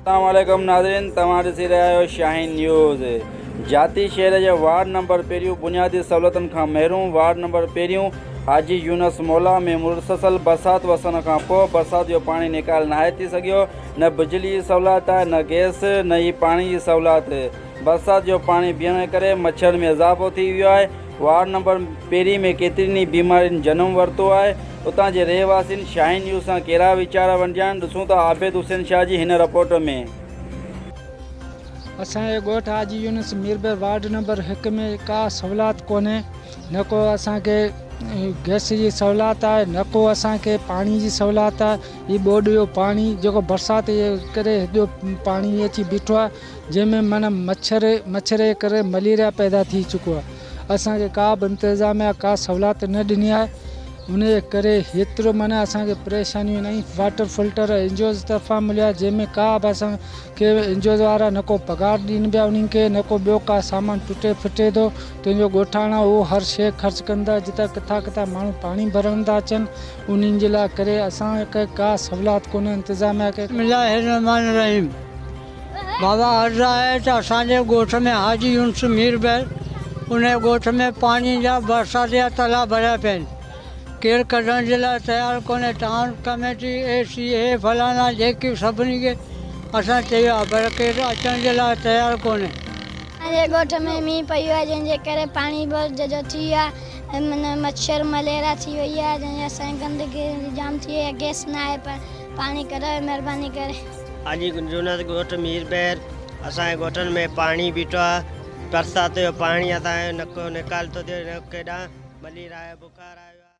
अस्सलामुअलैकुम नाज़रीन, तव्हां ॾिसी रहिया आहियो शाहीन न्यूज़। जाती शहर जे वार्ड नंबर पहिरियों बुनियादी सहूलियतुनि खां महरूम वार्ड नंबर पहिरियों हाजी यूनस मौला में मुसलसल बरसाति वसण खां पोइ बरसाति जो पाणी निकाल नाहे थी सघियो। न बिजली जी सहूलियत आहे, न गैस, न ई पाणी जी सहूलियत। बरसाति जो पाणी बीहण जे करे मच्छर में इज़ाफ़ो थी वियो आहे। वार्ड नंबर पहिरीं में केतिरनि ई बीमारियुनि जनम वरितो आहे। उतां जे रहवासियुनि शाहीन न्यूज़ सां कहिड़ा वीचार वंडिया आहिनि, ॾिसूं था आबिद हुसैन शाह जी हिन रिपोर्ट में। असांजे ॻोठ हाजी यूनस मीरबे वार्ड नंबर 1 में का सहूलियत कोन्हे, न को असांखे गैस जी सहूलियत आहे, न को असांखे पाणी जी सहूलियत आहे। हीअ बोड जो पाणी जेको बरसाति जे करे हेॾो पाणी अची बीठो आहे, जंहिंमें माना मच्छर जे करे मलेरिया पैदा थी चुको आहे। असांखे का बि इंतिज़ामिया का सहूलियत न ॾिनी आहे, उन जे करे हेतिरो माना असांखे परेशानियूं न। वाटर फिल्टर एनजीओज़ तरफ़ां मिलिया, जंहिंमें का बि असांखे एनजीओज़ वारा न को पघार ॾियनि पिया उन्हनि खे, न को ॿियो का सामान टुटे फिटे थो। तुंहिंजो ॻोठाणा उहो हर शइ ख़र्चु कंदा, जितां किथां माण्हू पाणी भरण था अचनि, उन्हनि जे लाइ करे असांखे का सहूलियत कोन्हे इंतिज़ामिया के। रहीम बाबा अर्ज़ु आहे त असांजे ॻोठ में हाजी यूनस मीरबे, उन ॻोठ में पाणी जा बरसाति जा तला भरिया पिया आहिनि। केरु कढण जे लाइ तयारु कोन्हे। टाउन कमेटी ACA फलाना जेकी सभिनी खे असां चयो आहे, पर केरु अचण जे लाइ तयारु कोन्हे। असांजे ॻोठ में मींहुं पियो आहे, जंहिंजे करे पाणी जो थी वियो आहे, माना मच्छर मलेरिया थी वई आहे, जंहिंजे असांजी गंदगी जाम थी वई आहे। गैस न आहे, पर पाणी कढायो महिरबानी करे। हाजी यूनस ॻोठ मीरबेर, असांजे ॻोठनि में पाणी बीठो आहे। बरसाति जो पाणी असांजो न को निकाल थो थिए, न केॾां मलेरिया आहे, बुखार आहे।